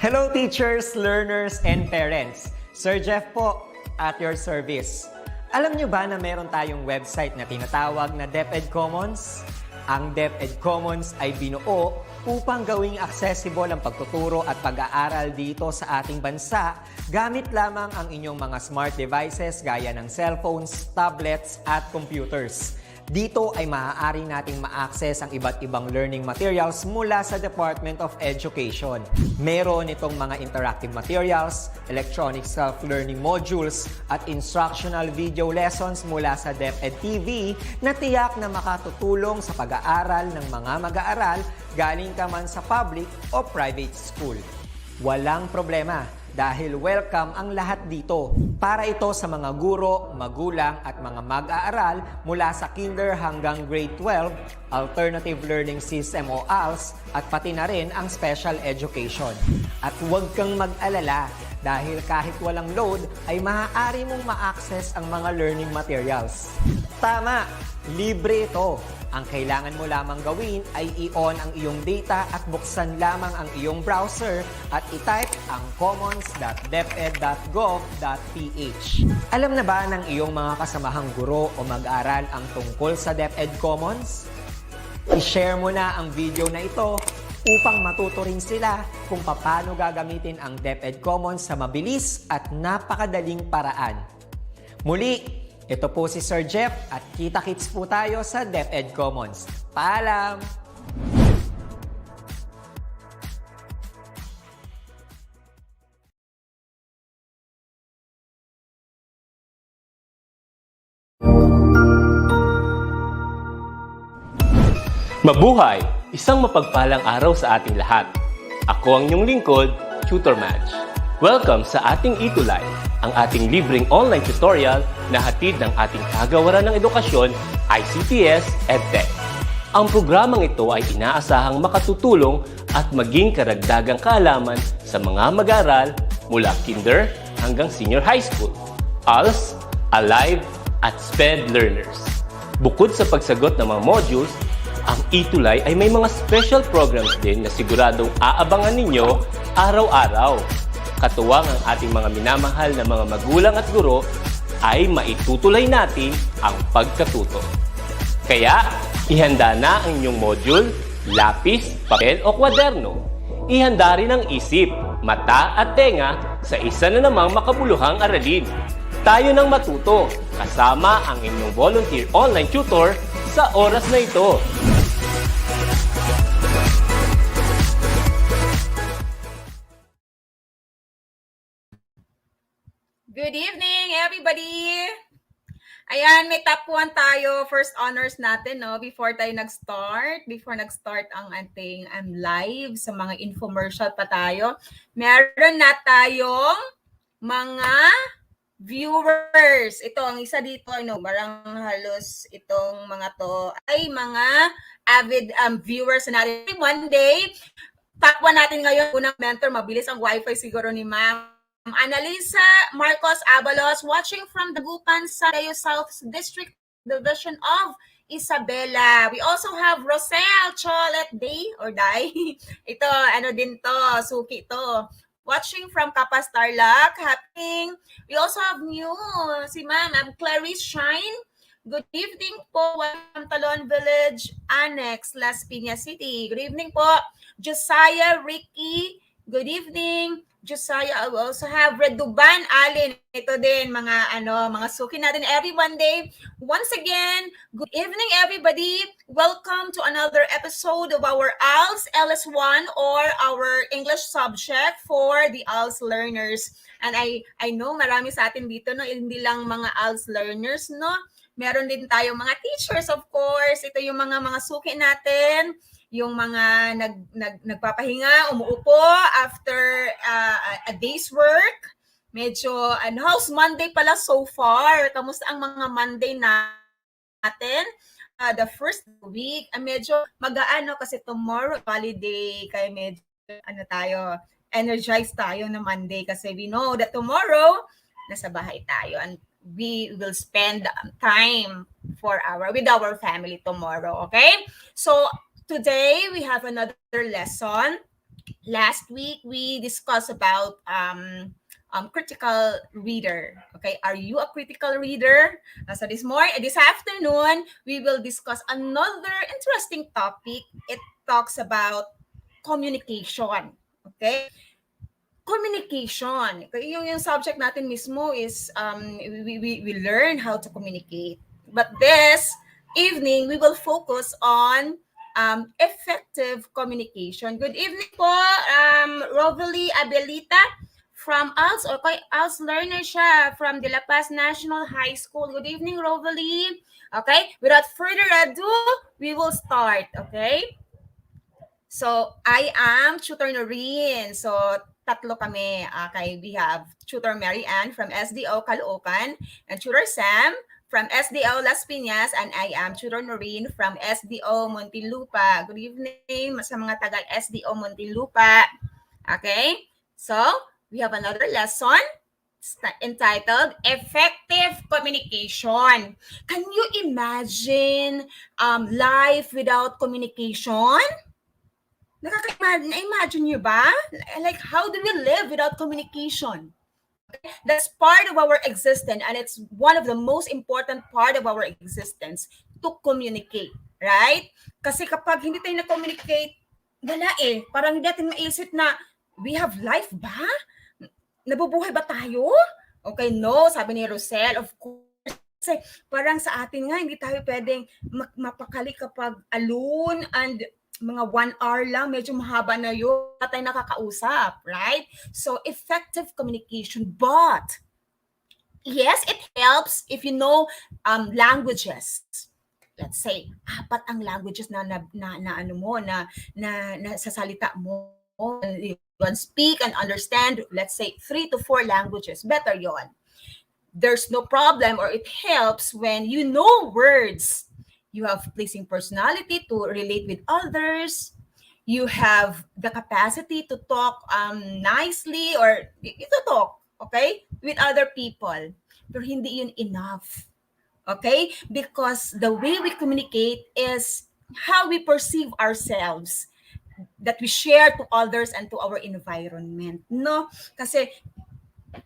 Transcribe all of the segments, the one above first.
Hello teachers, learners, and parents. Sir Jeff po, at your service. Alam nyo ba na meron tayong website na tinatawag na DepEd Commons? Ang DepEd Commons ay binuo upang gawing accessible ang pagtuturo at pag-aaral dito sa ating bansa gamit lamang ang inyong mga smart devices gaya ng cellphones, tablets, at computers. Dito ay maaari nating ma-access ang iba't ibang learning materials mula sa Department of Education. Meron itong mga interactive materials, electronic self-learning modules, at instructional video lessons mula sa DepEd TV na tiyak na makatutulong sa pag-aaral ng mga mag-aaral galing ka man sa public o private school. Walang problema dahil welcome ang lahat dito. Para ito sa mga guro, magulang at mga mag-aaral mula sa kinder hanggang grade 12, Alternative Learning System o ALS, at pati na rin ang special education. At huwag kang mag-alala dahil kahit walang load ay maaari mong ma-access ang mga learning materials. Tama! Libre ito. Ang kailangan mo lamang gawin ay i-on ang iyong data at buksan lamang ang iyong browser at i-type ang commons.deped.gov.ph. Alam na ba ng iyong mga kasamahang guro o mag-aral ang tungkol sa DepEd Commons? I-share mo na ang video na ito upang matuto rin sila kung paano gagamitin ang DepEd Commons sa mabilis at napakadaling paraan. Muli, ito po si Sir Jeff at kita-kits po tayo sa DepEd Commons. Paalam! Mabuhay! Isang mapagpalang araw sa ating lahat. Ako ang inyong lingkod, Tutor Madge. Welcome sa ating ETUlay, ang ating libreng online tutorial na hatid ng ating kagawaran ng edukasyon, ICTS EdTech. Ang programang ito ay inaasahang makatutulong at maging karagdagang kaalaman sa mga mag-aaral mula kinder hanggang senior high school, ALS, Alive, at SPED learners. Bukod sa pagsagot ng mga modules, ang ETUlay ay may mga special programs din na siguradong aabangan ninyo araw-araw. Katuwang ang ating mga minamahal na mga magulang at guro ay maitutulay natin ang pagkatuto. Kaya, ihanda na ang inyong module, lapis, papel o kwaderno. Ihanda rin ang isip, mata at tenga sa isa na namang makabuluhang aralin. Tayo nang matuto kasama ang inyong volunteer online tutor sa oras na ito. Good evening, everybody! Ayan, may top 1 tayo, first honors natin, no? Before nag-start ang ating live sa mga infomercial pa tayo. Meron na tayong mga viewers. Ito, ang isa dito, marang halos itong mga to ay mga avid viewers natin. One day, top 1 natin ngayon, unang mentor, mabilis ang wifi siguro ni Ma'am Annalisa Marcos Abalos, watching from Dagupan, Sarayo South District Division of Isabela. We also have Rosel Cholet Day or Die. Ito, din to, suki to. Watching from Kapas Tarlac, happening. We also have new, si Ma'am Clarice Shine. Good evening po, from Talon Village Annex, Las Piñas City. Good evening po, Josiah Ricky. Good evening. Josiah, I also have Reduban Alin. Ito din, mga suki natin every Monday. Once again, good evening everybody. Welcome to another episode of our ALS LS1 or our English subject for the ALS learners. And I know marami sa atin dito, no, hindi lang mga ALS learners, no. Meron din tayong mga teachers, of course. Ito yung mga suki natin. Yung mga nagpapahinga, umuupo after a day's work. Medyo, how's Monday pala so far? Kamusta ang mga Monday natin? The first week, medyo mag-aano kasi tomorrow holiday, kaya medyo energized tayo na Monday kasi we know that tomorrow, nasa bahay tayo and we will spend time with our family tomorrow, okay? So, today, we have another lesson Last week, we discussed about critical reader. Okay, are you a critical reader? So this afternoon, we will discuss another interesting topic. It talks about communication. Okay, communication. Yung subject natin mismo is we learn how to communicate. But this evening, we will focus on effective communication. Good evening po, Rovalie Abelita from ALS, or kay ALS learner siya from De La Paz National High School. Good evening, Rovalie. Okay, without further ado, we will start, okay? So, I am Tutor Noreen. So, tatlo kami. Okay, we have Tutor Mary Ann from SDO Caloocan and Tutor Sam from SDO Las Piñas, and I am Tutor Noreen from SDO Muntinlupa. Good evening sa mga taga SDO Muntinlupa. Okay, so we have another lesson entitled Effective Communication. Can you imagine life without communication? Na-imagine nyo ba? Like, how do we live without communication? Okay? That's part of our existence, and it's one of the most important part of our existence to communicate, right? Kasi kapag hindi tayo na-communicate, wala eh. Parang hindi natin maisip na, we have life ba? Nabubuhay ba tayo? Okay, no, sabi ni Rosel, of course. Kasi parang sa atin nga, hindi tayo pwedeng mapakali kapag alone and mga 1 hour lang, medyo mahaba na yun, tayo nakakausap, right? So, effective communication, but yes, it helps if you know languages. Let's say, 4 ang languages na ano mo, na sasalita mo. You can speak and understand, let's say, 3 to 4 languages. Better yon. There's no problem, or it helps when you know words. You have pleasing personality to relate with others. You have the capacity to talk nicely, or to talk, okay, with other people. Pero hindi yun enough. Okay? Because the way we communicate is how we perceive ourselves, that we share to others and to our environment. No? Kasi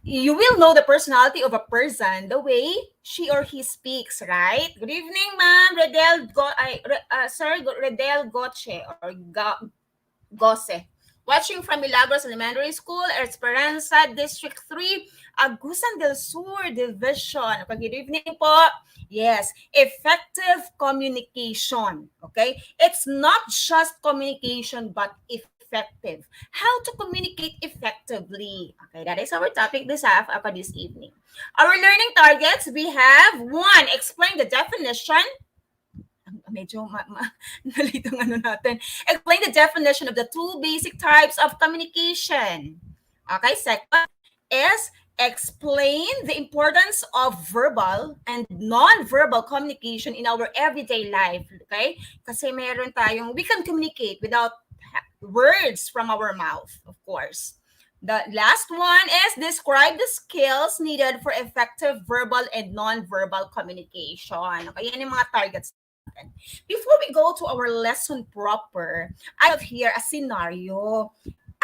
you will know the personality of a person the way she or he speaks, right? Good evening, ma'am. Sir Redel Goche or Gose. Watching from Milagros Elementary School, Esperanza District 3, Agusan del Sur Division. Okay, good evening po. Yes, effective communication. Okay? It's not just communication, but effective. How to communicate effectively. Okay, that is our topic this evening. Our learning targets, we have 1, explain the definition. Medyo nalitong ano natin. Explain the definition of the 2 basic types of communication. Okay, second is explain the importance of verbal and non-verbal communication in our everyday life. Okay? Kasi meron tayong, we can communicate without words from our mouth, of course. The last one is describe the skills needed for effective verbal and non-verbal communication. Okay, yan yung mga targets natin. Before we go to our lesson proper, I have here a scenario.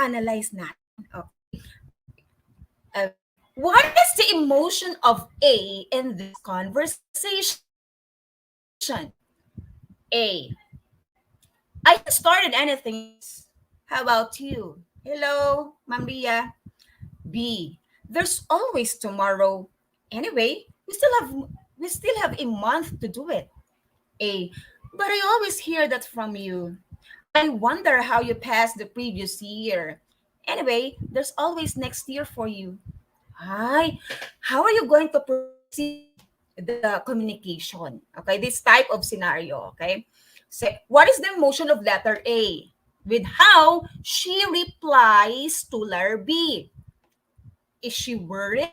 Analyze natin. Okay. What is the emotion of A in this conversation? A, I haven't started anything. How about you? Hello, Mambia. B, there's always tomorrow. Anyway, we still have a month to do it. A, but I always hear that from you. I wonder how you passed the previous year. Anyway, there's always next year for you. Hi, how are you going to proceed the communication? Okay, this type of scenario, okay? So, what is the emotion of letter A? With how she replies to letter B. Is she worried?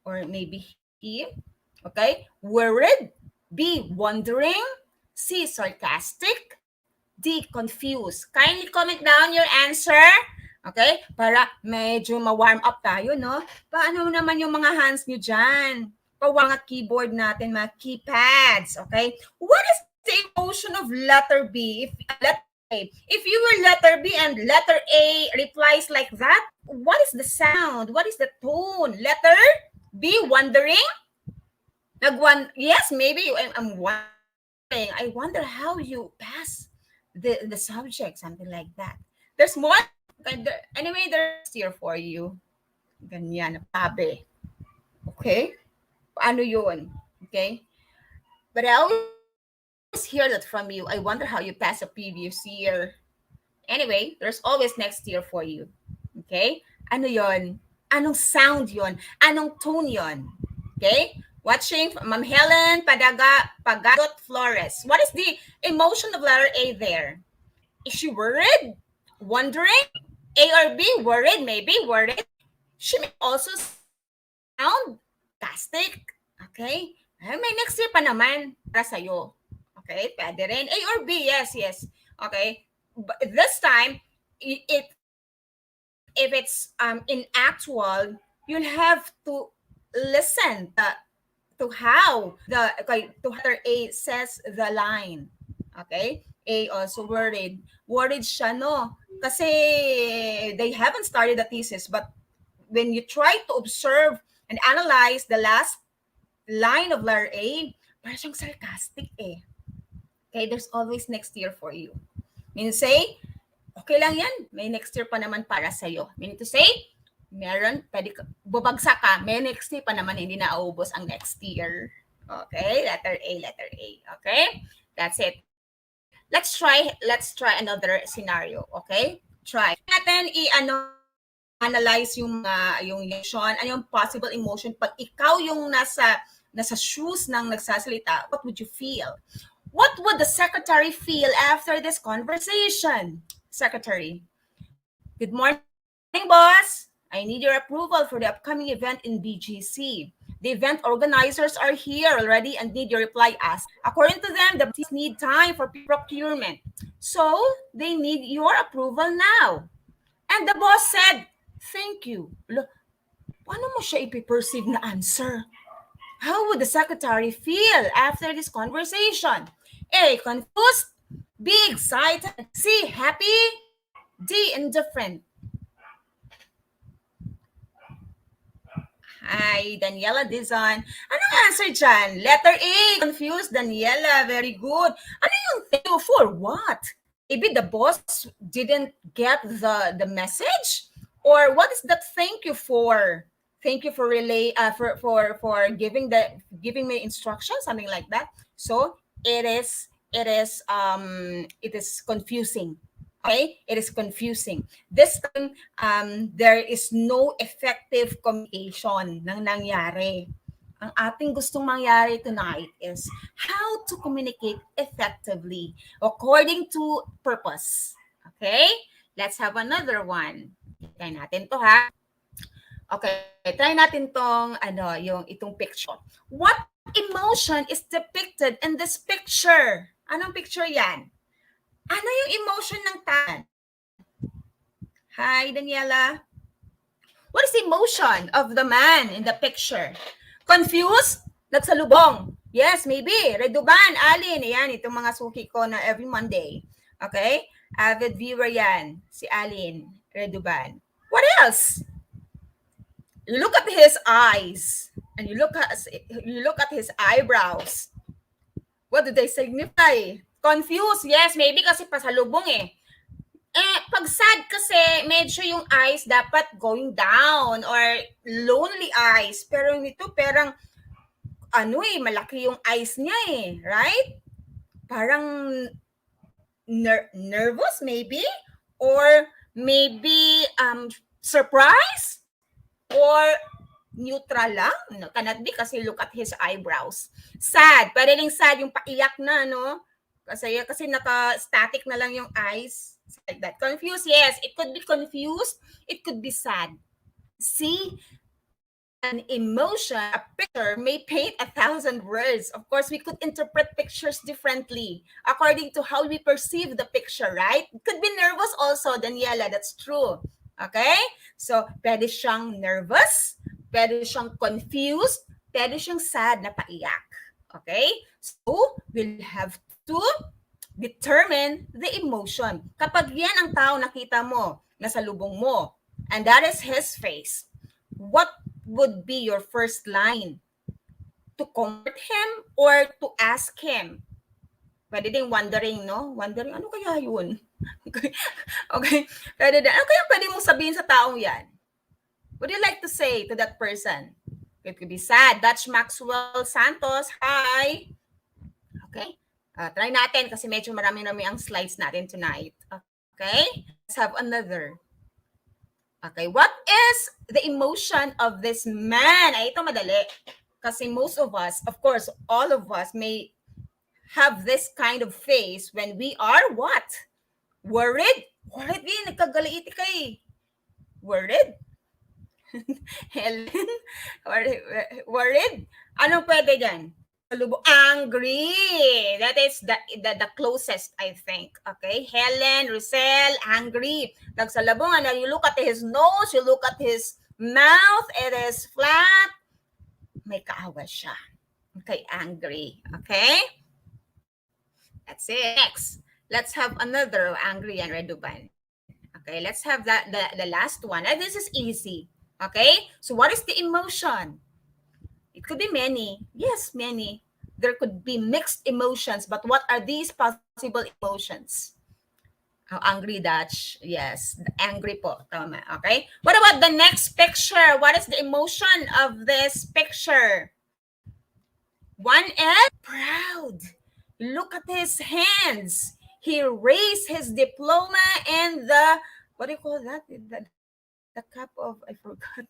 Or maybe he? Okay, worried. B, wondering. C, sarcastic. D, confused. Kindly comment down your answer. Okay, para medyo ma-warm up tayo, no? Paano naman yung mga hands nyo dyan? Mga keyboard natin, mga keypads, okay? What is the emotion of letter B? If letter A If you were letter B and letter A replies like that, what is the sound? What is the tone? Letter B, wondering? Yes, maybe I'm wondering. I wonder how you pass the subject, something like that. There's more. Anyway, there's here for you. Ganyan, pabe. Okay? Paano yun? Okay? But I always hear that from you. I wonder how you pass a previous year. Anyway, there's always next year for you. Okay? Ano yon? Anong sound yon? Anong tone yon? Okay? Watching Ma'am Helen Pagadot Flores. What is the emotion of letter A there? Is she worried? Wondering? A or B? Worried? Maybe worried. She may also sound fantastic. Okay? May next year pa naman para sa'yo. Okay? Pwede rin. A or B? Yes, yes. Okay? But this time, if it's in actual, you'll have to listen to how letter A says the line. Okay? A also worried. Worried siya, no? Kasi they haven't started the thesis, but when you try to observe and analyze the last line of letter A, parang siyang sarcastic eh. Okay? There's always next year for you. Meaning to say, okay lang yan. May next year pa naman para sa'yo. Meaning to say, meron, bubagsak ka, may next year pa naman, hindi na aubos ang next year. Okay? Letter A, letter A. Okay? That's it. Let's try another scenario. Okay? Try. Natin analyze yung emotion, ano yung possible emotion pag ikaw yung nasa shoes ng nagsasalita, what would you feel? What would the secretary feel after this conversation? Secretary, good morning, boss. I need your approval for the upcoming event in BGC. The event organizers are here already and need your reply as. According to them, the teams need time for procurement. So, they need your approval now. And the boss said, thank you. Paano mo siya ipiperceive na answer? How would the secretary feel after this conversation? A, confused. B, excited. C, happy. D, indifferent. Hi, Daniela Dizon. Anong answer dyan? Letter A, confused. Daniela, very good. Ano yung thank you for what? Maybe the boss didn't get the message? Or what is that thank you for? Thank you for for giving me instructions, something like that. So it is confusing. Okay? It is confusing. This time, there is no effective communication nang nangyari. Ang ating gustong mangyari tonight is how to communicate effectively according to purpose. Okay? Let's have another one. Try natin to, ha? Okay, try natin tong itong picture. What emotion is depicted in this picture? Anong picture yan? Ano yung emotion ng tan? Hi, Daniela. What is the emotion of the man in the picture? Confused? Nagsalubong? Yes, maybe. Reduban, Alin. Ayan, itong mga suki ko na every Monday. Okay? Avid viewer yan. Si Alin. Reduban. What else? You look at his eyes. And you look at his eyebrows. What do they signify? Confused? Yes, maybe kasi pasalubong eh. Pag sad kasi, medyo yung eyes dapat going down or lonely eyes. Pero nito, parang, malaki yung eyes niya eh. Right? Parang nervous maybe? Or maybe surprise? Or neutral lang? No, cannot be kasi look at his eyebrows. Sad. Pwede rin sad yung paiyak na, no? Kasi naka-static na lang yung eyes. Like that. Confused? Yes. It could be confused. It could be sad. See? An emotion, a picture may paint 1,000 words. Of course, we could interpret pictures differently according to how we perceive the picture, right? It could be nervous also, Daniela. That's true. Okay? So, pwede siyang nervous, pwede siyang confused, pwede siyang sad na paiyak. Okay? So, we'll have to determine the emotion. Kapag yan ang tao nakita mo, nasa lubong mo, and that is his face, what would be your first line? To comfort him or to ask him? Pwede ding wondering, no? Wondering, ano kaya yun? Okay. Pwede din. Ano kaya pwede mong sabihin sa taong yan? What do you like to say to that person? It could be sad. Dutch Maxwell Santos, hi! Okay? Try natin kasi medyo marami-rami ang slides natin tonight. Okay? Let's have another. Okay, what is the emotion of this man? Ay, ito madali. Kasi most of us, of course, all of us may have this kind of face when we are what? Worried? Worried din, nagkagaliiti ka eh. Worried? Helen? Worried? Anong pwede dyan? Angry. That is the closest, I think. Okay? Helen, Rosel, angry. Nagsalubong, and you look at his nose, you look at his mouth, it is flat. May kaawa siya. Okay, angry. Okay? That's it. Next, let's have another angry and reduban. Okay, let's have the last one. And this is easy. Okay? So what is the emotion? It could be many. Yes, many. There could be mixed emotions, but what are these possible emotions? Angry Dutch. Yes, angry po. Tama. Okay? What about the next picture? What is the emotion of this picture? One is proud. Look at his hands. He raised his diploma and the, what do you call that? The cap of, I forgot.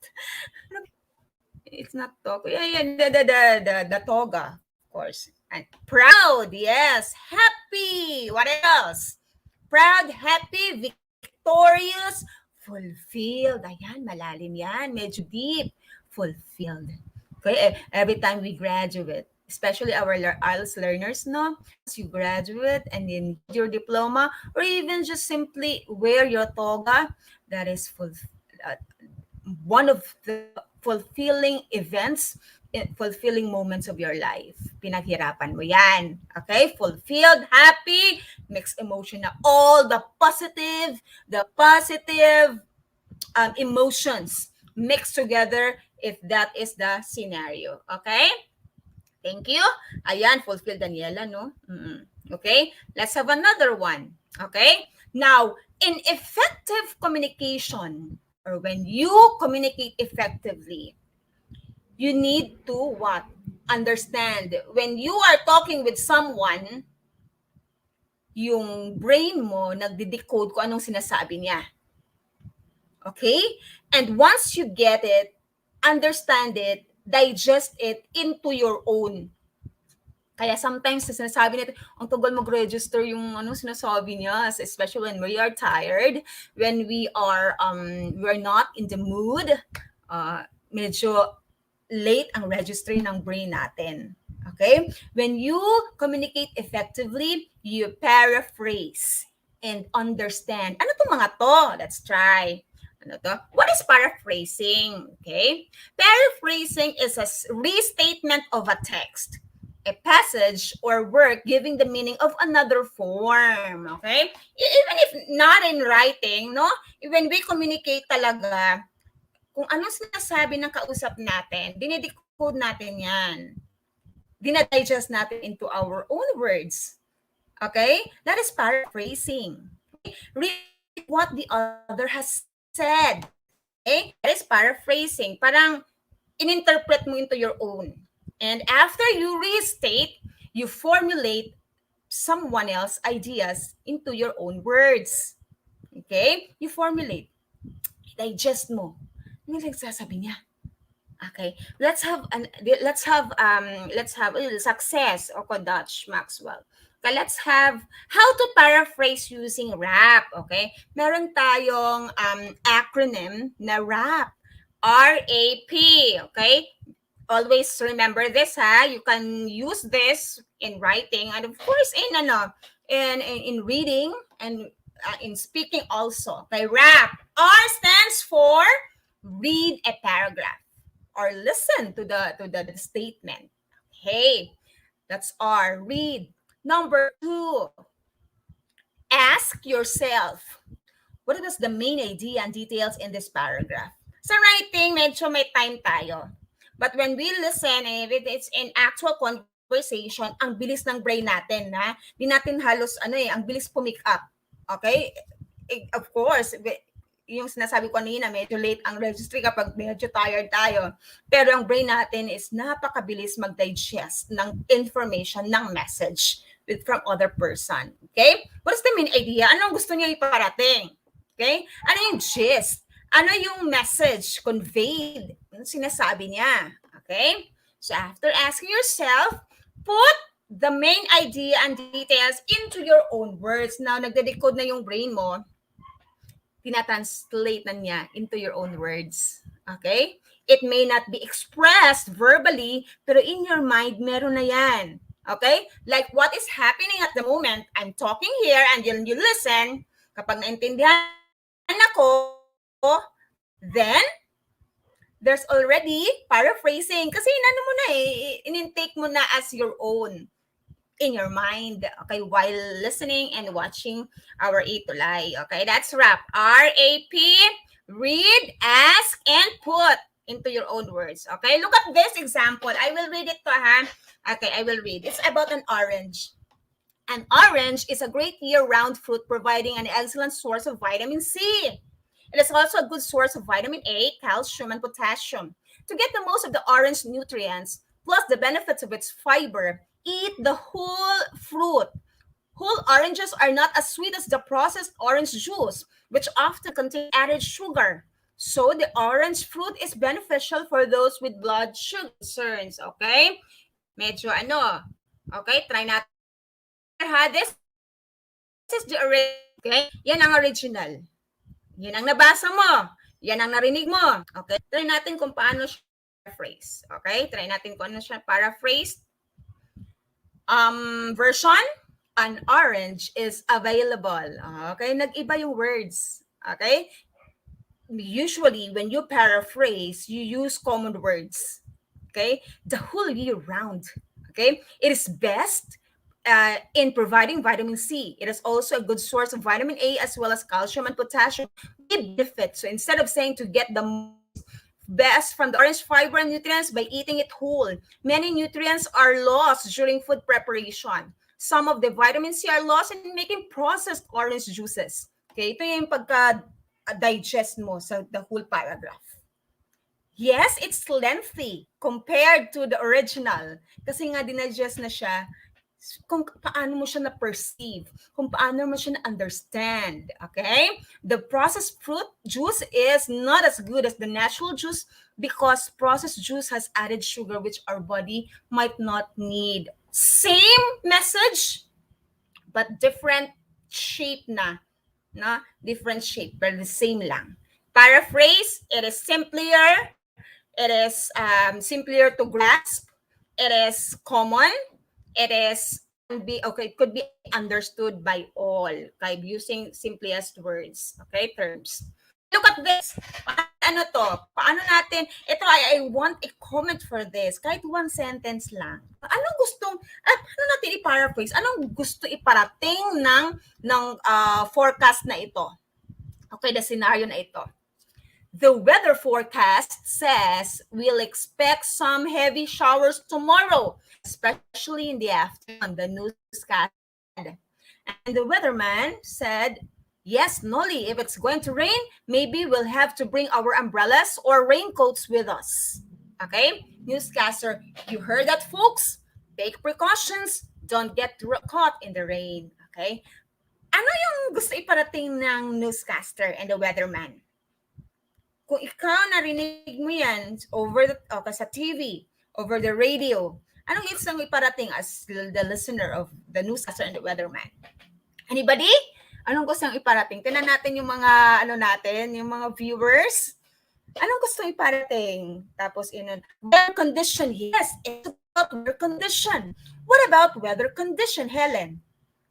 It's not toga. Yeah, the toga, of course. And proud, yes. Happy. What else? Proud, happy, victorious, fulfilled. Ayan, malalim yan. Medyo deep. Fulfilled. Okay, every time we graduate, especially our IELTS learners, no? As you graduate and then your diploma, or even just simply wear your toga, that is one of the fulfilling events, fulfilling moments of your life. Pinaghirapan mo yan. Okay? Fulfilled, happy, mixed emotion na all the positive emotions mixed together if that is the scenario. Okay? Thank you. Ayan, fulfilled, Daniela, no? Okay? Let's have another one. Okay? Now, in effective communication, or when you communicate effectively, you need to what? Understand. When you are talking with someone, yung brain mo nagde-decode kung anong sinasabi niya. Okay? And once you get it, understand it, digest it into your own. Kaya sometimes sinasabi natin, ang tagal mag-register yung sinasabi niya, especially when we are tired, when we're not in the mood, medyo late ang registry ng brain natin. Okay? When you communicate effectively, you paraphrase and understand. Ano itong mga to? Let's try. Ano to? What is paraphrasing? Okay? Paraphrasing is a restatement of a text, a passage or work giving the meaning of another form. Okay? Even if not in writing, no? When we communicate talaga, kung anong sinasabi ng kausap natin, dinidecode natin yan. Dinadigest natin into our own words. Okay? That is paraphrasing. Okay? Read what the other has said. Okay? That is paraphrasing. Parang ininterpret mo into your own. And after you restate, you formulate someone else's ideas into your own words. Okay? You formulate. Digest mo. Ano nagsasabi niya? Okay. Let's have a little success o Dutch Maxwell. Okay, let's have how to paraphrase using RAP. Okay? Meron tayong acronym na RAP. RAP. Okay? Always remember this, ha? You can use this in writing and of course in reading and in speaking also. Okay, RAP. R stands for read a paragraph or listen to the statement. Okay, that's R. Read. Number 2, Ask yourself, what was the main idea and details in this paragraph? Sa writing, medyo may time tayo. But when we listen, if it's in actual conversation, ang bilis ng brain natin, ha? Di natin halos, ang bilis pumick up. Okay? Of course, yung sinasabi ko kanina, medyo late ang registry kapag medyo tired tayo. Pero ang brain natin is napakabilis mag-digest ng information, ng message from other person. Okay? What is the main idea? Anong gusto niya iparating? Okay? Ano yung gist? Ano yung message conveyed? Ano sinasabi niya? Okay? So after asking yourself, put the main idea and details into your own words. Now, nagde-decode na yung brain mo. Tinatranslate na niya into your own words. Okay? It may not be expressed verbally, pero in your mind, meron na yan. Okay? Like what is happening at the moment, I'm talking here and you listen. Kapag naintindihan ako, then there's already paraphrasing. Kasi inano mo na in-intake mo na as your own in your mind, okay, while listening and watching our ETUlay. Okay, that's wrap. RAP, read, ask, and put into your own words. Okay, look at this example. I will read it to ha. Okay, I will read. It's about an orange. An orange is a great year-round fruit providing an excellent source of vitamin C. It is also a good source of vitamin A, calcium, and potassium. To get the most of the orange nutrients, plus the benefits of its fiber, eat the whole fruit. Whole oranges are not as sweet as the processed orange juice, which often contain added sugar. So the orange fruit is beneficial for those with blood sugar concerns. Okay? Medyo Okay, try natin. This is the original. Okay? Yan ang original. Yan ang nabasa mo. Yan ang narinig mo. Okay? Try natin kung paano siya paraphrase. Okay? Try natin kung ano siya paraphrase. Version, an orange is available. Okay? Nag-iba yung words. Okay? Usually, when you paraphrase, you use common words. Okay? The whole year round. Okay? It is best in providing vitamin C. It is also a good source of vitamin A as well as calcium and potassium. Benefit. So instead of saying to get the best from the orange fiber and nutrients by eating it whole, many nutrients are lost during food preparation. Some of the vitamin C are lost in making processed orange juices. Okay, ito yung pagka-digest mo sa the whole paragraph. Yes, it's lengthy compared to the original. Kasi nga dinigest na siya kung paano mo siya na-perceive, kung paano mo siya na-understand, okay? The processed fruit juice is not as good as the natural juice because processed juice has added sugar which our body might not need. Same message, but different shape na, no? Different shape, but the same lang. Paraphrase, it is simpler, it is simpler to grasp, it is common, it could be understood by all by using simplest words, okay, terms. Look at this. Paano natin, I want a comment for this. Kahit one sentence lang. Paano natin i-paraphrase? Anong gusto iparating ng forecast na ito? Okay, the scenario na ito. The weather forecast says we'll expect some heavy showers tomorrow, especially in the afternoon, the newscast said. And the weatherman said, yes, Nolly, if it's going to rain, maybe we'll have to bring our umbrellas or raincoats with us. Okay? Newscaster, you heard that, folks? Take precautions. Don't get caught in the rain. Okay? Ano yung gusto iparating ng newscaster and the weatherman? Kung ikaw narinig mo yan sa TV, over the radio, anong isang iparating as the listener of the newscaster and the weatherman? Anybody? Anong gustong iparating? Tingnan natin yung mga yung mga viewers. Anong gustong iparating? Tapos weather condition. Yes, it's about weather condition. What about weather condition, Helen?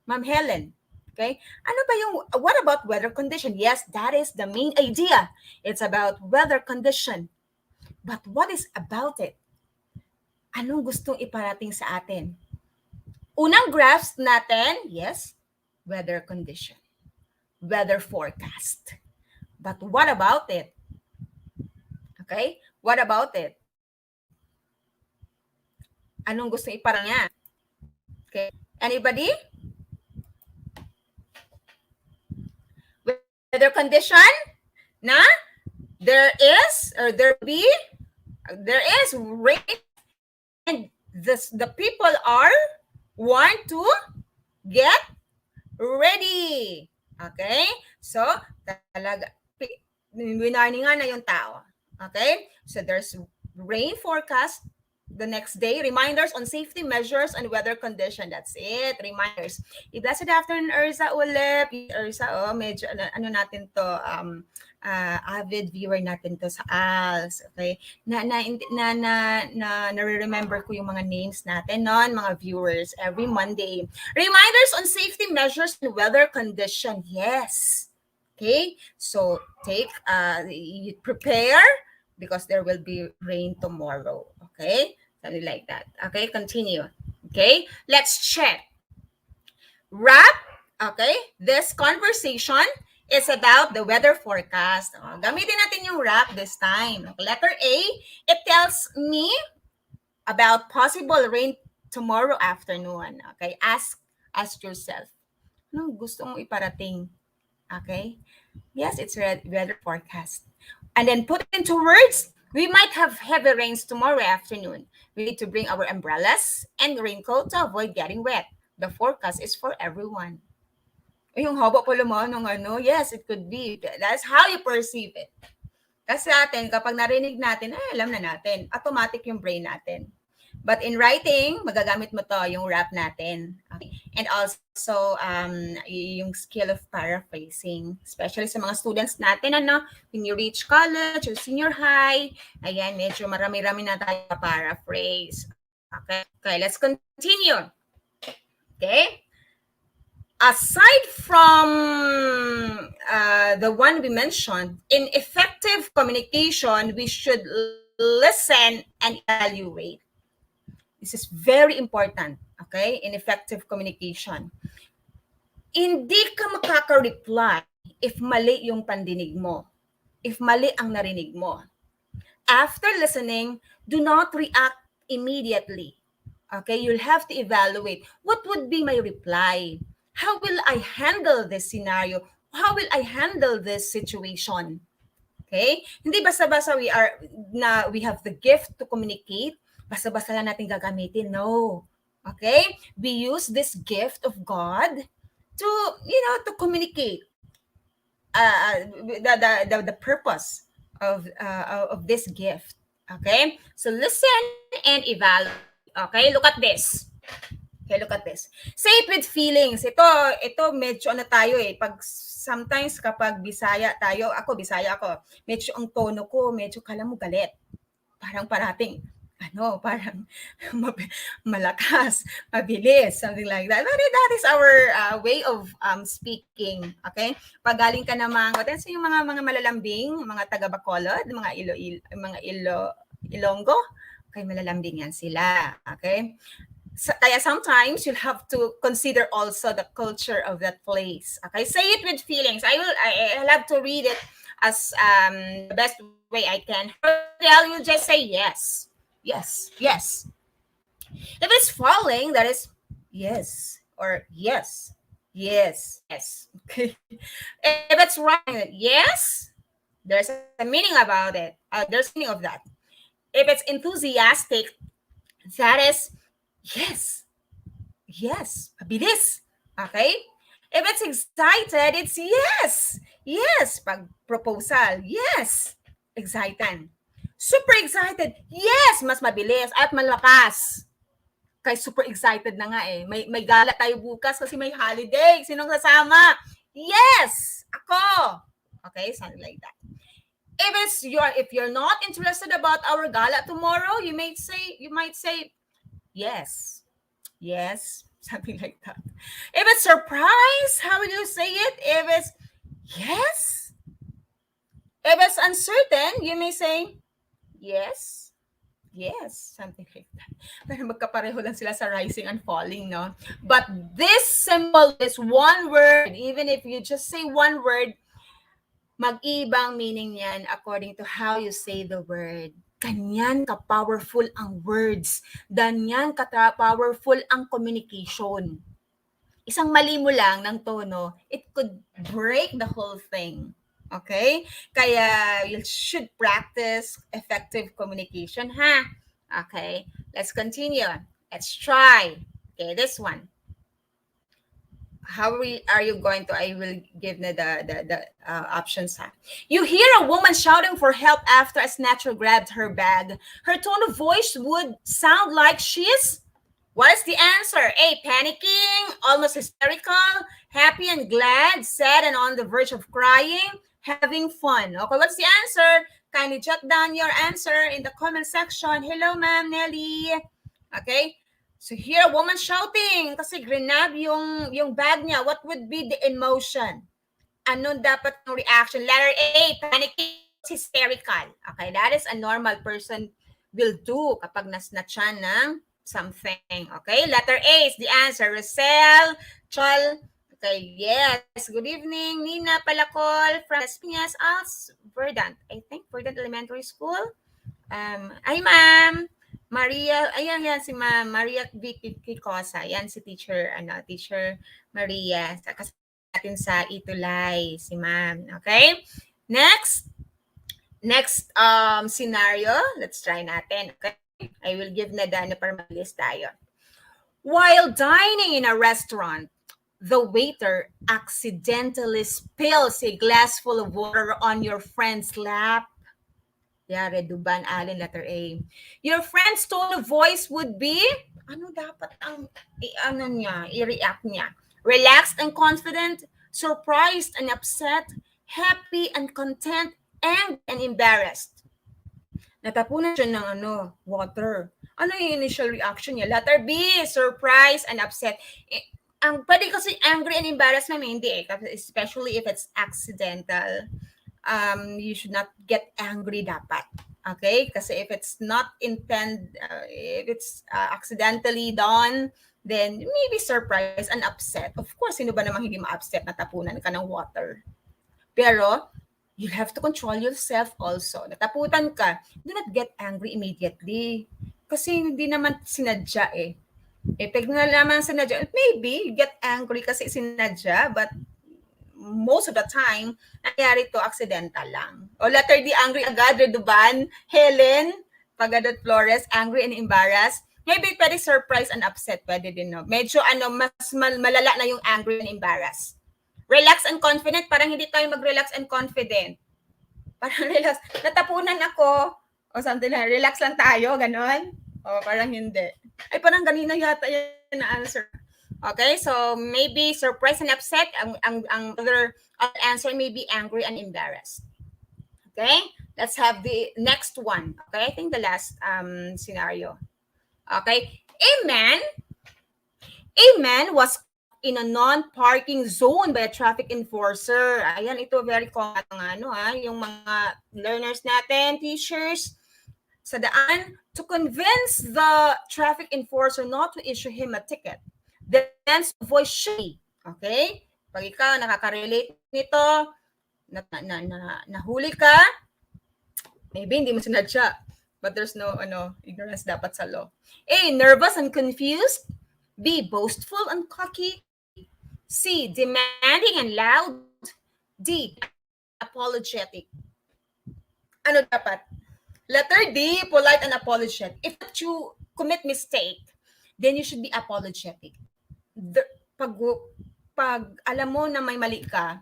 Ma'am Helen. Okay? What about weather condition? Yes, that is the main idea. It's about weather condition. But what is about it? Anong gustong iparating sa atin? Unang graphs natin, yes, weather condition, weather forecast. But what about it? Okay? What about it? Anong gusto ipara niya? Okay? Anybody? Weather condition na there is rain, and the people are want to get ready. Okay? So, talaga, winarningan na yung tao. Okay? So, there's rain forecast the next day, reminders on safety measures and weather condition. That's it. Reminders. Blessed afternoon, Ursa ulit. Ursa, medyo ano natin to, avid viewer natin to sa ALS. Okay? Nare-remember ko yung mga names natin noon, mga viewers, every Monday. Reminders on safety measures and weather condition. Yes. Okay? So, prepare because there will be rain tomorrow. Okay? Something like that. Okay? Continue. Okay? Let's check. Wrap. Okay? This conversation is about the weather forecast. Gamitin natin yung wrap this time. Letter A, it tells me about possible rain tomorrow afternoon. Okay? Ask yourself, anong gusto mong iparating? Okay? Yes, it's weather forecast. And then put it into words. We might have heavy rains tomorrow afternoon. We need to bring our umbrellas and raincoat to avoid getting wet. The forecast is for everyone. Yung haba pala mo nung ano, yes, it could be. That's how you perceive it. Kasi atin, kapag narinig natin, alam na natin. Automatic yung brain natin. But in writing, magagamit mo to, yung rap natin. Okay. And also, yung skill of paraphrasing. Especially sa mga students natin, when you reach college or senior high, ayan, medyo marami-rami na tayo paraphrase. Okay, let's continue. Okay? Aside from the one we mentioned, in effective communication, we should listen and evaluate. This is very important, okay? In effective communication. Hindi ka makaka-reply if mali yung pandinig mo, if mali ang narinig mo. After listening, do not react immediately. Okay? You'll have to evaluate. What would be my reply? How will I handle this scenario? How will I handle this situation? Okay? Hindi basta-basta we have the gift to communicate. Basta-basta lang natin gagamitin. No. Okay? We use this gift of God to, to communicate the purpose of this gift. Okay? So listen and evaluate. Okay? Look at this. Okay, look at this. Say it with feelings. Ito medyo tayo Pag sometimes kapag Bisaya tayo, Bisaya ako, medyo ang tono ko, medyo kala mo galit. Parang parating, parang malakas, mabilis, something like that. But that is our way of speaking. Okay? Pag galing ka naman, yung mga malalambing, mga taga Bacolod, mga Ilonggo, okay, malalambing yan sila. Okay? Kaya sometimes you'll have to consider also the culture of that place. Okay, say it with feelings. I'll have to read it as the best way I can. You just say yes, yes, yes. If it's falling, that is yes or yes, yes, yes. Okay. If it's running, yes, there's a meaning about it. There's meaning of that. If it's enthusiastic, that is yes. Yes. Mabilis. Okay? If it's excited, it's yes. Yes. Pag proposal, yes. Excited. Super excited. Yes. Mas mabilis at malakas. Kaya super excited na nga May gala tayo bukas kasi may holiday. Sinong kasama? Yes. Ako. Okay? Something like that. If you're not interested about our gala tomorrow, you might say yes. Yes. Something like that. If it's surprise, how will you say it? If it's yes. If it's uncertain, you may say yes. Yes, something like that. Pero magkapareho lang sila sa rising and falling, no? But this symbol is one word. Even if you just say one word, mag-ibang meaning niyan according to how you say the word. Ganyan ka-powerful ang words. Ganyan ka-powerful ang communication. Isang mali mo lang ng tono, it could break the whole thing. Okay? Kaya you should practice effective communication, ha? Okay, let's continue. Let's try. Okay, this one. How are you going to? I will give the options. Ha? You hear a woman shouting for help after a snatcher grabbed her bag. Her tone of voice would sound like she's. What is the answer? A, panicking, almost hysterical, happy and glad, sad and on the verge of crying, having fun. Okay, what's the answer? Kindly jot down your answer in the comment section. Hello, Ma'am Nelly. Okay, so here a woman shouting kasi grinab yung bag niya. What would be the emotion? Ano dapat ng reaction? Letter A, panicking, hysterical. Okay, that is a normal person will do kapag nasnatchan ng something. Okay, letter A is the answer. Rosel, Chol. Okay, yes. Good evening, Nina Palacol from Las Piñas, Verdant. I think Verdant Elementary School. Ay, ma'am. Maria, ayan si Ma'am Maria Vicky Kikosa. Yan si teacher Maria. Kasama natin sa ETUlay, si ma'am. Okay? Next scenario. Let's try natin. Okay? I will give na para mag-list tayo. While dining in a restaurant, the waiter accidentally spills a glass full of water on your friend's lap. Yare, Duban, Allen, letter A. Your friend's tone of voice would be, ano dapat ang, i-react niya? Relaxed and confident, surprised and upset, happy and content, angry and embarrassed. Natapunan siya ng water. Ano yung initial reaction niya? Letter B, surprise and upset. Ang pwede kasi angry and embarrassed naman, hindi especially if it's accidental. You should not get angry dapat. Okay? Kasi if it's not if it's accidentally done, then maybe surprise and upset. Of course, sino ba namang hindi ma-upset na tapunan ka ng water? Pero, you have to control yourself also. Nataputan ka, do not get angry immediately. Kasi hindi naman sinadya eh. Pag nalaman sinadya, maybe you get angry kasi sinadya, but most of the time, nangyari to accidental lang. O letter D, angry agad, Reduban, Helen, Pagadot Flores, angry and embarrassed. Maybe pwede surprise and upset, pwede din, no? Medyo mas malala na yung angry and embarrassed. Relax and confident, parang hindi tayo mag-relax and confident. Parang relax. Natapunan ako. O something like, relax lang tayo, ganon. O parang hindi. Ay, parang ganina yata yan na answer. Okay, so maybe surprise and upset. Ang other answer may be angry and embarrassed. Okay, let's have the next one. Okay, I think the last scenario. Okay, a man was in a non-parking zone by a traffic enforcer. Ayan, ito very common yung mga learners natin, teachers, sa daan, to convince the traffic enforcer not to issue him a ticket. The sense of voice should be, okay? Pag ikaw nakaka-relate nito, nahuli ka, maybe hindi mo sinadya, but there's no ignorance dapat sa law. A, nervous and confused. B, boastful and cocky. C, demanding and loud. D, apologetic. Ano dapat? Letter D, polite and apologetic. If you commit mistake, then you should be apologetic. Pag alam mo na may mali ka,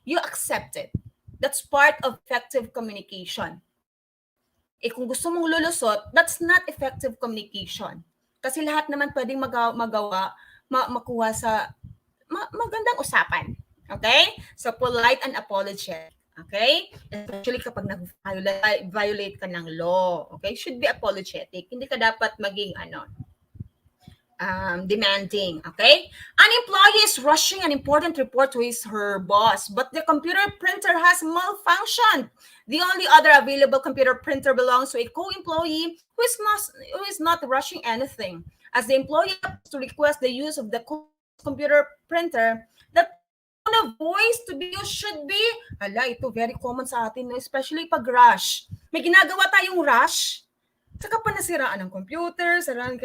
you accept it. That's part of effective communication. Kung gusto mong lulusot, that's not effective communication. Kasi lahat naman pwedeng magawa, makuha sa magandang usapan. Okay? So, polite and apologetic. Okay? Especially kapag nag-violate ka ng law. Okay? Should be apologetic. Hindi ka dapat maging demanding. Okay, an employee is rushing an important report to her boss, but the computer printer has malfunctioned. The only other available computer printer belongs to a co-employee who is not rushing anything. As the employee to request the use of the computer printer, the tone of voice to be used should be, ito very common sa atin, especially pag rush. May ginagawa tayong rush, saka pa nasiraan ng computer, siraan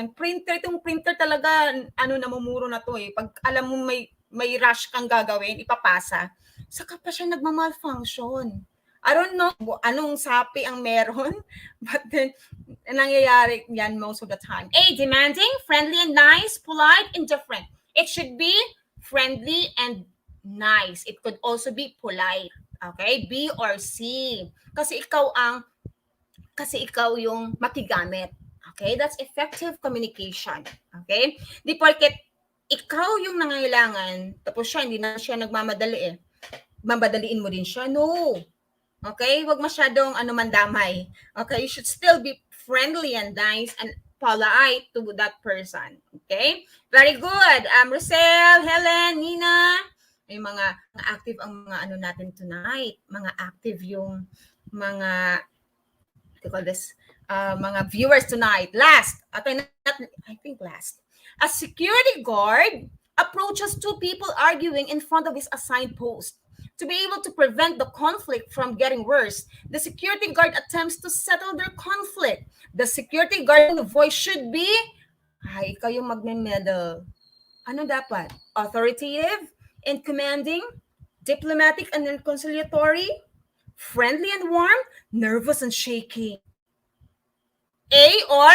ng printer. Itong printer talaga, namumuro na to eh. Pag alam mo may rush kang gagawin, ipapasa, saka pa siya nagma-malfunction. I don't know anong sapi ang meron, but then, nangyayari yan most of the time. A, demanding, friendly and nice, polite, indifferent. It should be friendly and nice. It could also be polite. Okay? B or C. Kasi ikaw yung makigamit. Okay? That's effective communication. Okay? Di porket ikaw yung nangailangan, tapos siya, hindi na siya nagmamadali eh. Mamadaliin mo din siya. No. Okay? Huwag masyadong mandamay. Okay? You should still be friendly and nice and polite to that person. Okay? Very good. Rosel, Helen, Nina, ay mga active ang mga natin tonight. Mga active yung mga mga viewers tonight. Last. I think last. A security guard approaches two people arguing in front of his assigned post. To be able to prevent the conflict from getting worse, the security guard attempts to settle their conflict. The security guard voice should be, ikaw yung magme-medal. Ano dapat? Authoritative and commanding, diplomatic and conciliatory, friendly and warm, nervous and shaky. A or?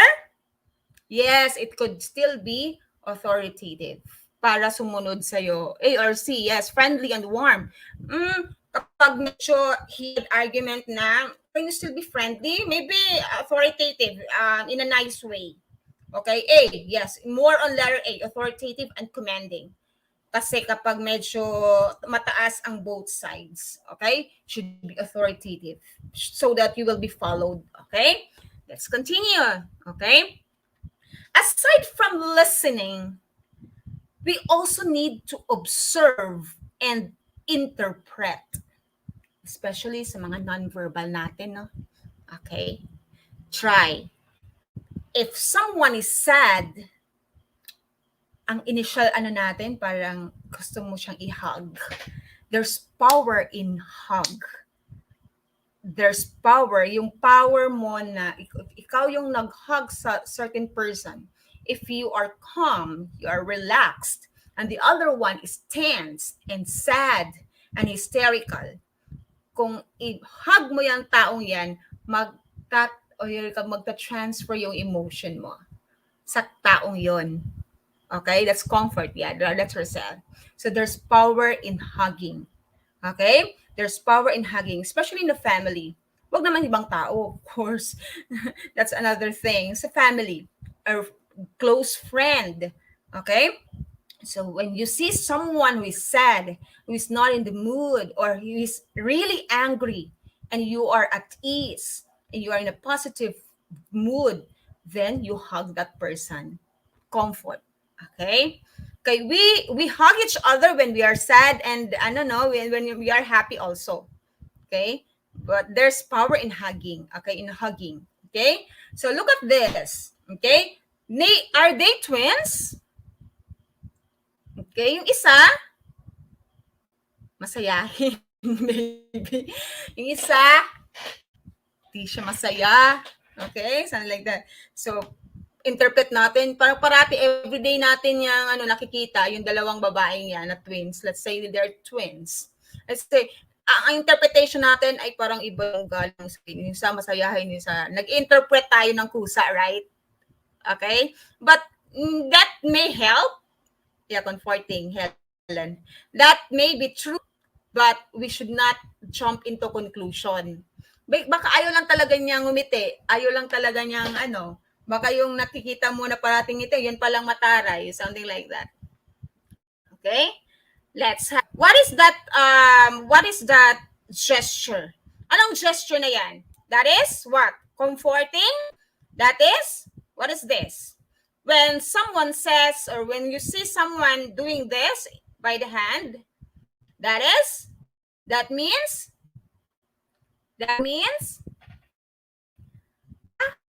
Yes, it could still be authoritative. Para sumunod sa'yo. A or C, yes, friendly and warm. Kapag medyo heated argument na, can you still be friendly? Maybe authoritative in a nice way. Okay, A, yes, more on letter A, authoritative and commanding. Kasi kapag medyo mataas ang both sides, okay, should be authoritative so that you will be followed. Okay, let's continue. Okay, aside from listening, we also need to observe and interpret, especially sa mga nonverbal natin, no? Okay? Try. If someone is sad, ang initial natin, parang gusto mo siyang i-hug. There's power in hug. There's power. Yung power mo na ikaw yung nag-hug sa certain person. If you are calm, you are relaxed, and the other one is tense and sad and hysterical, kung i-hug mo yung taong yan, magta-transfer yung emotion mo sa taong yon. Okay? That's comfort. Yeah, that's yourself. So there's power in hugging. Okay? There's power in hugging, especially in the family. Wag naman ibang tao, of course. That's another thing. Sa family, or close friend. Okay? So when you see someone who is sad, who is not in the mood, or who is really angry, and you are at ease, and you are in a positive mood, then you hug that person. Comfort. Okay? Okay, we hug each other when we are sad, and when we are happy also. Okay? But there's power in hugging. Okay? In hugging. Okay? So look at this. Okay? Are they twins? Okay, yung isa, masayahin. Maybe. Yung isa, di siya masaya. Okay, something like that. So, interpret natin. Parang parati, everyday natin yung nakikita, yung dalawang babaeng yan na twins. Let's say they're twins. Let's say, ang interpretation natin ay parang iba yung galing sa yung isa masayahin, yung isa. Nag-interpret tayo ng kusa, right? Okay? But that may help. Yeah, comforting, Helen. That may be true, but we should not jump into conclusion. Baka ayaw lang talaga niyang ngumiti. Ayaw lang talaga niyang baka yung nakikita mo na parating ngiti, yun palang mataray. Something like that. Okay? Let's have, what is that gesture? Anong gesture na yan? That is what? Comforting? That is, what is this? when someone says, or when you see someone doing this by the hand, that means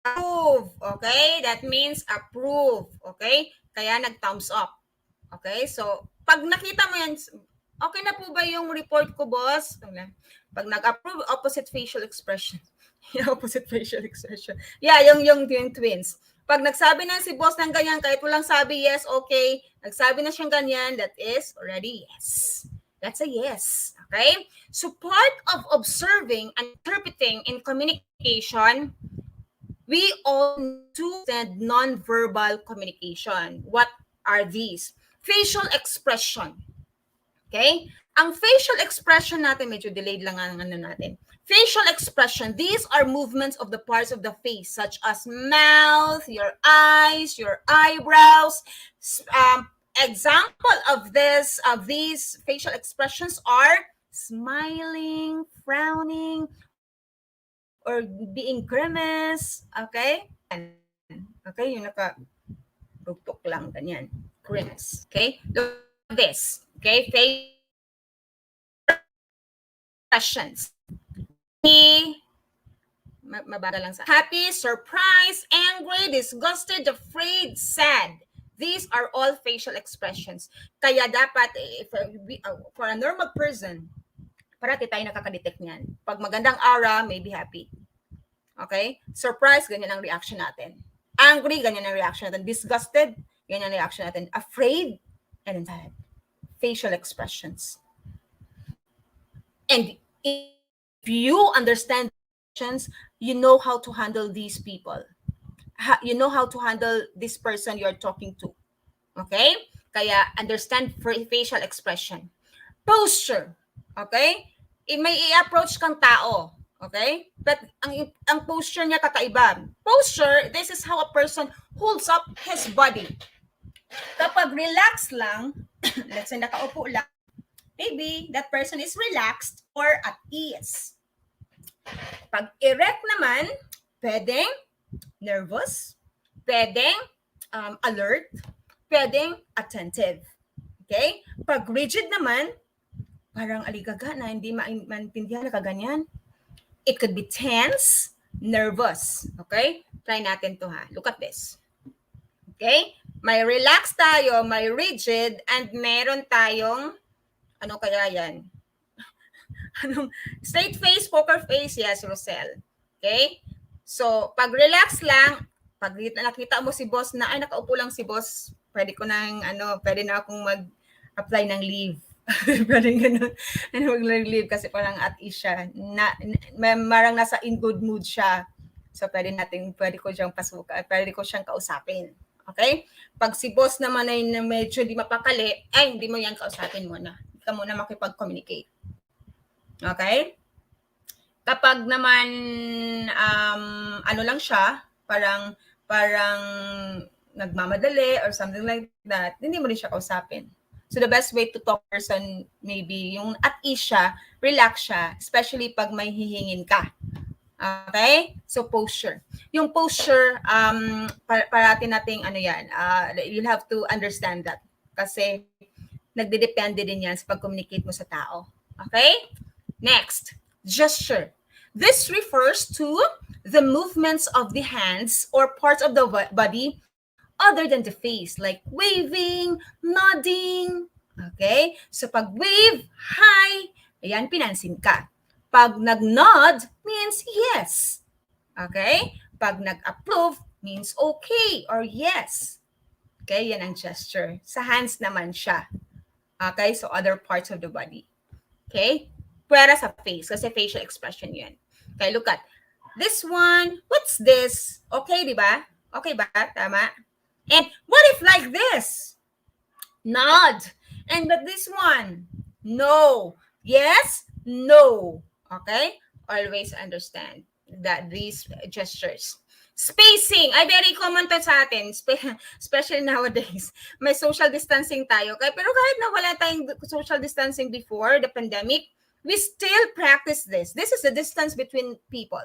approve. Okay? That means approve. Okay? Kaya nag-thumbs up. Okay? So, pag nakita mo yan, okay na po ba yung report ko, boss? Pag nag-approve, opposite facial expression. Opposite facial expression. Yeah, yung twins. Pag nagsabi na si boss ng ganyan, kahit walang sabi yes, okay, nagsabi na siyang ganyan, that is already yes. That's a yes. Okay? So part of observing and interpreting in communication, we all need to send nonverbal communication. What are these? Facial expression. Okay? Ang facial expression natin, medyo delayed lang ang ano natin. Facial expression, these are movements of the parts of the face, such as mouth, your eyes, your eyebrows. Example of these facial expressions are smiling, frowning, or being grimace. Okay? Okay, yung naka-bugtok lang, ganyan. Grimace. Okay? Look at this. Okay? Facial expressions. Mabagal lang sa happy, surprised, angry, disgusted, afraid, sad. These are all facial expressions. Kaya dapat, for a normal person, parati tayo nakaka-detect niyan. Pag magandang aura, may be happy. Okay? Surprised, ganyan ang reaction natin. Angry, ganyan ang reaction natin. Disgusted, ganyan ang reaction natin. Afraid, and sad. Facial expressions. And if you understand emotions, you know how to handle these people. You know how to handle this person you're talking to. Okay? Kaya understand facial expression. Posture. Okay? May i-approach kang tao. Okay? But ang posture niya kakaiba. Posture, this is how a person holds up his body. Kapag relax lang, let's say nakaupo lang, maybe that person is relaxed or at ease. Pag erect naman, pwedeng nervous, pwedeng alert, pwedeng attentive. Okay? Pag rigid naman, parang aligaga na hindi maintindihan na kaganyan. It could be tense, nervous. Okay? Try natin to ha. Look at this. Okay? May relaxed tayo, may rigid, and meron tayong ano kaya yan? Straight face, poker face, yes, Rosel. Okay? So, pag relax lang, pag nakita mo si boss na, ay, nakaupo lang si boss, pwede na akong mag-apply ng leave. Pwede ganun. Mag-leave kasi parang at ease siya. Marang nasa in good mood siya. So, pwede ko siyang pwede ko siyang kausapin. Okay? Pag si boss naman ay medyo di mapakali, ay, hindi mo yan kausapin muna. Hindi ka muna makipag-communicate. Okay? Kapag naman ano lang siya, parang nagmamadali or something like that, hindi mo rin siya kausapin. So the best way to talk to person maybe yung at ease siya, relax siya, especially pag may hihingin ka. Okay? So posture. Yung posture, parati nating ano yan, you'll have to understand that kasi nagdedepende din yan sa pag-communicate mo sa tao. Okay? Next, gesture. This refers to the movements of the hands or parts of the body other than the face, like waving, nodding. Okay? So pag wave, hi, ayan, pinansin ka. Pag nag-nod means yes. Okay? Pag nag-approve means okay or yes. Okay? Yan ang gesture. Sa hands naman siya. Okay? So other parts of the body. Okay? Pwera sa face kasi facial expression yun. Okay, look at this one. What's this? Okay, di ba? Okay ba? Tama? And what if like this? Nod. And but this one? No. Yes? No. Okay? Always understand that these gestures. Spacing. Ay, very common to sa atin. Especially nowadays. May social distancing tayo. Okay? Pero kahit na wala tayong social distancing before the pandemic, we still practice this. This is the distance between people.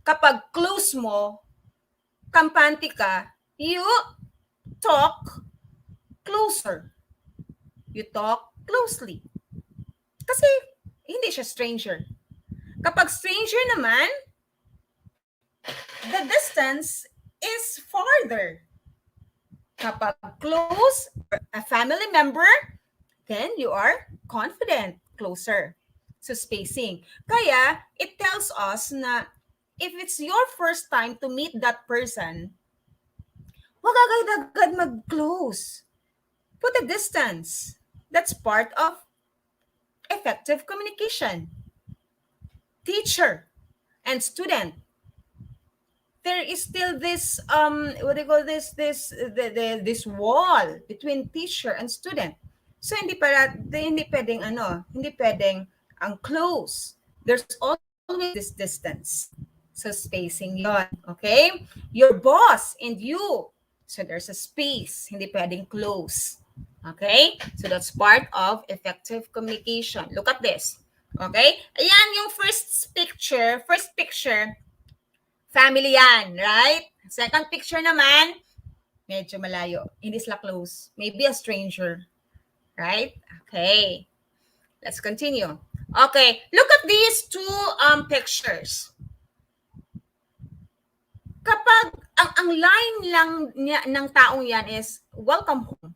Kapag close mo, kampante ka, you talk closer. You talk closely. Kasi hindi siya stranger. Kapag stranger naman, the distance is farther. Kapag close, a family member, then you are confident, closer. So spacing. Kaya, it tells us na if it's your first time to meet that person, wag agad-agad mag-close. Put a distance. That's part of effective communication. Teacher and student, there is still this what do you call this wall between teacher and student. So hindi pwedeng hindi pwedeng ang close. There's always this distance. So spacing yon, okay? Your boss and you. So there's a space, hindi pwedeng close. Okay? So that's part of effective communication. Look at this. Okay? Ayan yung first picture, family yan, right? Second picture naman, medyo malayo. Hindi sila close. Maybe a stranger. Right? Okay. Let's continue. Okay. Look at these two pictures. Kapag ang line lang niya, ng taong yan is, welcome home.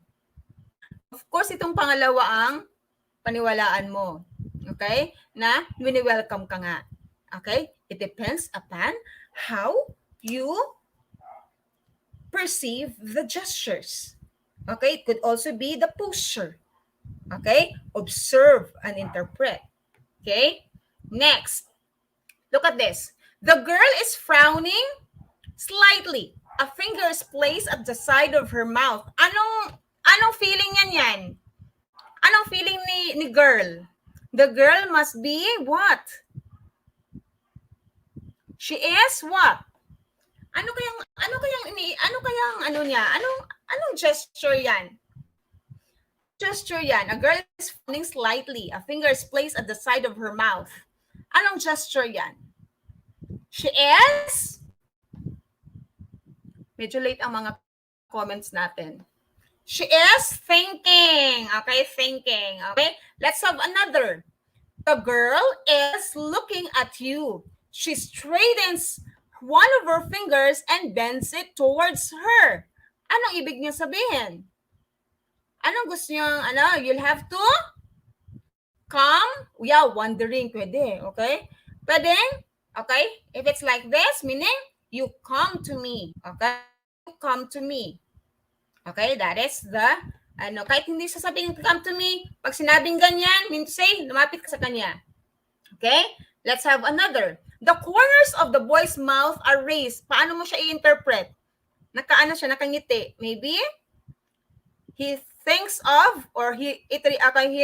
Of course, itong pangalawa ang paniwalaan mo. Okay? Na wini-welcome ka nga. Okay? It depends upon how you perceive the gestures. Okay? It could also be the posture. Okay? Observe and interpret. Okay? Next. Look at this. The girl is frowning slightly. A finger is placed at the side of her mouth. Anong feeling yan? Anong feeling ni girl? The girl must be what? She is what? Anong gesture yan? Gesture yan. A girl is frowning slightly. A finger is placed at the side of her mouth. Anong gesture yan? She is? Medyo late ang mga comments natin. She is thinking. Okay, thinking. Okay, let's have another. The girl is looking at you. She straightens one of her fingers and bends it towards her. Anong ibig niya sabihin? Anong gusto niyang, you'll have to come? Yeah, wondering, pwede, okay? Pwede, okay? If it's like this, meaning, you come to me, okay? You come to me. Okay, that is the, kahit hindi sasabihin, come to me, pag sinabing ganyan, mean to say, lumapit ka sa kanya. Okay? Let's have another. The corners of the boy's mouth are raised. Paano mo siya i-interpret? Nakangiti. Maybe, he thinks of, or he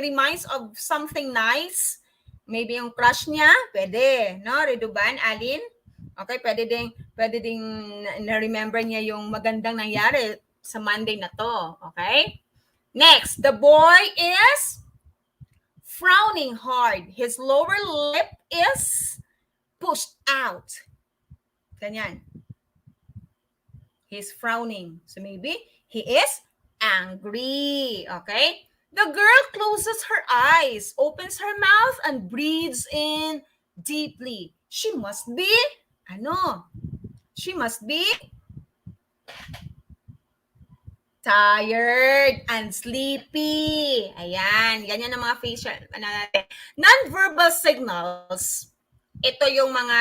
reminds of something nice. Maybe yung crush niya, pwede, no? Reduban, Alin? Okay, pwede ding na-remember niya yung magandang nangyari sa Monday na to. Okay? Next, the boy is frowning hard. His lower lip is pushed out. Ganyan. He's frowning. So maybe he is angry. Okay? The girl closes her eyes, opens her mouth, and breathes in deeply. She must be, She must be tired and sleepy. Ayan. Ganyan ang mga facial, natin. Non-verbal signals, ito yung mga,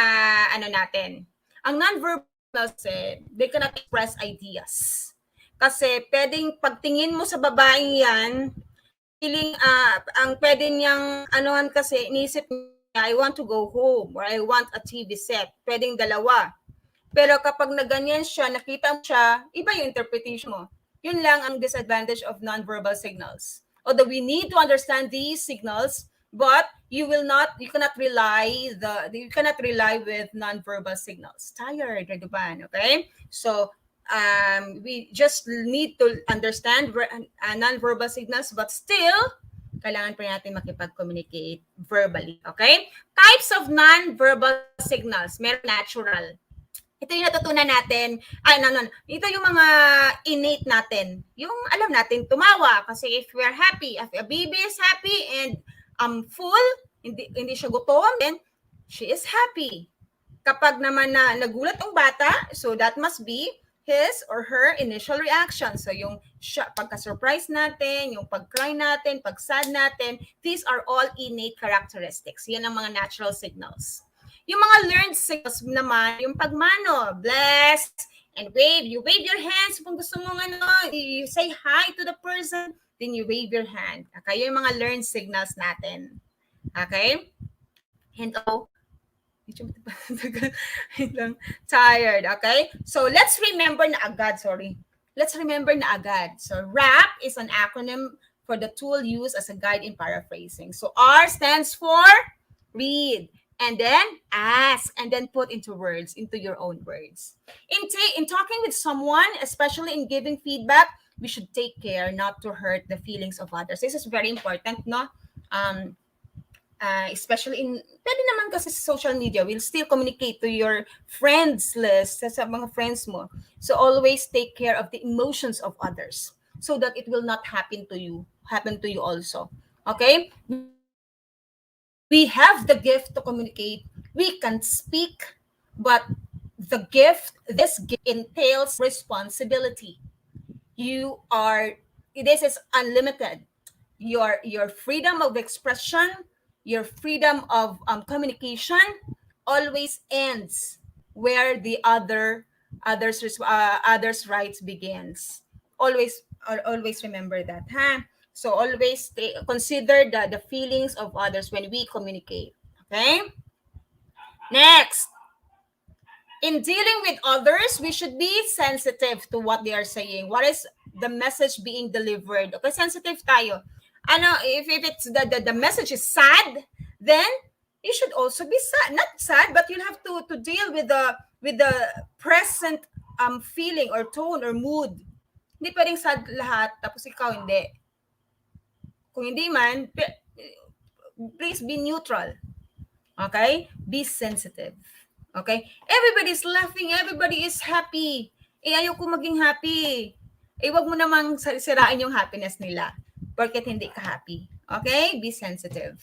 natin. Ang non-verbal signals, they cannot express ideas. Kasi pwedeng pagtingin mo sa babaeng yan, feeling, ang pwede niyang, kasi, inisip niya, I want to go home, or I want a TV set. Pwedeng dalawa. Pero kapag naganyan siya, nakita mo siya, iba yung interpretation mo. Yun lang ang disadvantage of non-verbal signals. Although we need to understand these signals, but you cannot rely with non-verbal signals. Tired, Reduban, okay? So we just need to understand non-verbal signals, but still, kailangan pa natin makipag-communicate verbally, okay? Types of non-verbal signals. Meron natural. Ito yung natutunan natin. Ito yung mga innate natin. Yung alam natin tumawa kasi if we're happy, if a baby is happy and full, hindi siya gutom, then she is happy. Kapag naman na nagulat ang bata, so that must be his or her initial reaction. So yung pagka-surprise natin, yung pag-cry natin, pag-sad natin, these are all innate characteristics. Yan ang mga natural signals. Yung mga learned signals naman, yung pagmano, bless, and wave. You wave your hands kung gusto mong you say hi to the person, then you wave your hand. Okay, yung mga learned signals natin. Okay? And tired, okay? So let's remember na agad, So RAP is an acronym for the tool used as a guide in paraphrasing. So R stands for read, and then ask, and then put into words, into your own words. In talking with someone, especially in giving feedback, we should take care not to hurt the feelings of others. This is very important, no? Especially pwede naman kasi sa social media, we'll still communicate to your friends list, sa mga friends mo. So always take care of the emotions of others so that it will not happen to you also. Okay? We have the gift to communicate. We can speak, but this gift entails responsibility. This is unlimited. Your freedom of expression, your freedom of communication always ends where the others' rights begins. Always remember that, huh? So always consider the feelings of others when we communicate. Okay? Next, in dealing with others, we should be sensitive to what they are saying. What is the message being delivered? Okay, sensitive tayo. If it's the message is sad, then you should also be sad. Not sad, but you'll have to deal with the present feeling or tone or mood. Hindi pwedeng sad lahat, tapos ikaw hindi. Kung hindi man, please be neutral. Okay? Be sensitive. Okay? Everybody's laughing, everybody is happy. Ayoko maging happy. Wag mo namang sirain yung happiness nila. Porket hindi ka happy. Okay? Be sensitive.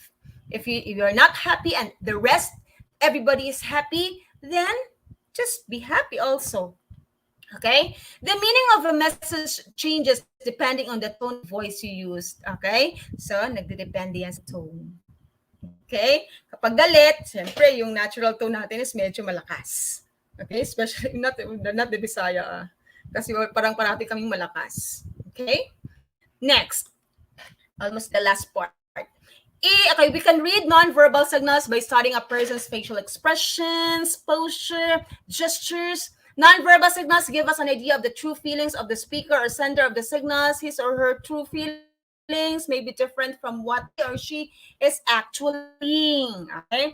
If you're not happy and the rest, everybody is happy, then just be happy also. Okay? The meaning of a message changes depending on the tone of voice you used. Okay? So, nagdedepende yan sa tone. Okay? Kapag galit, siyempre, yung natural tone natin is medyo malakas. Okay? Especially, not the Bisaya. Kasi parang parati kaming malakas. Okay? Next. Almost the last part. Okay, we can read nonverbal signals by studying a person's facial expressions, posture, gestures. Nonverbal signals give us an idea of the true feelings of the speaker or sender of the signals. His or her true feelings may be different from what he or she is actually being. Okay,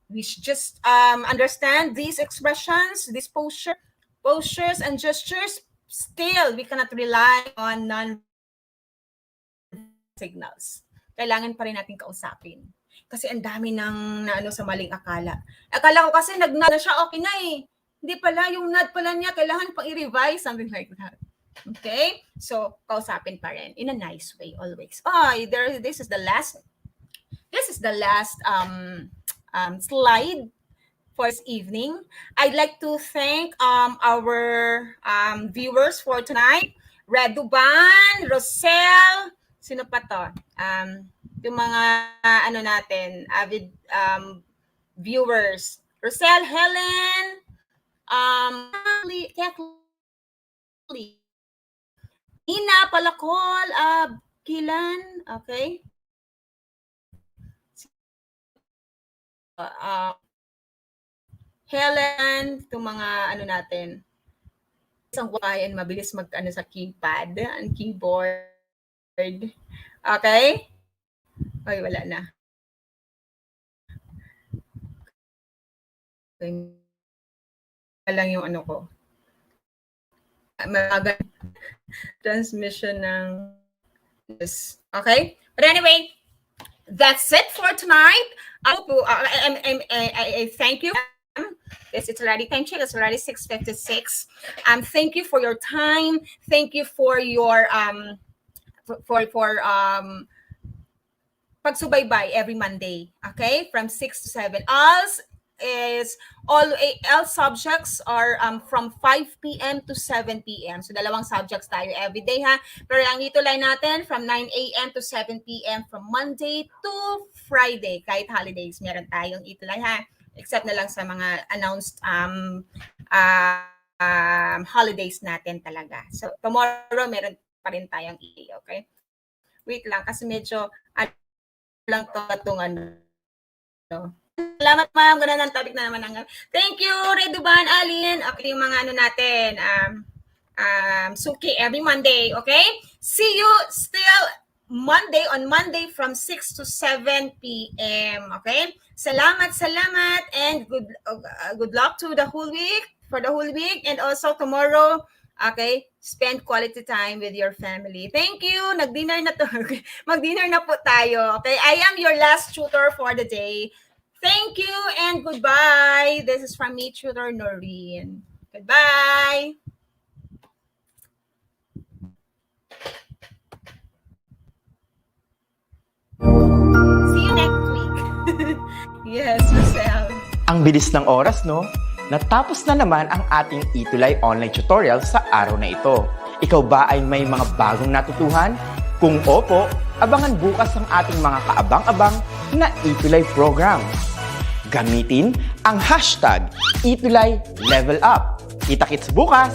we should just understand these expressions, these postures and gestures. Still, we cannot rely on non signals. Kailangan pa rin natin kausapin. Kasi ang dami ng sa maling akala. Akala ko kasi nag-nod na siya, okay na eh. Hindi pala, yung nod pala niya, kailangan pang i-revise, something like that. Okay? So, kausapin pa rin. In a nice way, always. This is the last slide for this evening. I'd like to thank our viewers for tonight. Reduban, Rosel, sino pa to? Yung mga natin, avid viewers. Rosel, Helen, Kathleen, Ina, Palakol, Kilan, okay? Helen, itong mga natin. Isang kayan, mabilis sa keypad, ang keyboard. Okay? Ay, wala na. Okay. Lang yung ko. Transmission ng this. Okay? But anyway, that's it for tonight. I thank you. Yes, it's already time check. It's already 6:56. Thank you for your time. Thank you for your pagsubaybay every Monday. Okay, from 6 to 7. All subjects are from 5 p.m. to 7 p.m. So dalawang subjects tayo every day ha. Pero ang ETUlay natin from 9 a.m. to 7 p.m. from Monday to Friday. Kahit holidays meron tayong ETUlay ha. Except na lang sa mga announced holidays natin talaga. So tomorrow meron pa rin tayong ETUlay, okay? Wait lang kasi medyo lang itong Salamat ma'am, ganda ng topic na naman. Thank you, Reduban, Alin. Okay, yung mga natin, Suki, every Monday, okay? See you still on Monday from 6 to 7 p.m., okay? Salamat, and good luck to the whole week, and also tomorrow, okay, spend quality time with your family. Thank you. Nag-dinner na to. Mag-dinner na po tayo. Okay, I am your last tutor for the day. Thank you and goodbye. This is from me, Tutor Noreen. Goodbye. See you next week. Yes, Marcel. Ang bilis ng oras, no? Natapos na naman ang ating ETUlay online tutorial sa araw na ito. Ikaw ba ay may mga bagong natutuhan? Kung opo, abangan bukas ang ating mga kaabang-abang na ETUlay program. Gamitin ang hashtag ETUlay Level Up. Kita-kits bukas!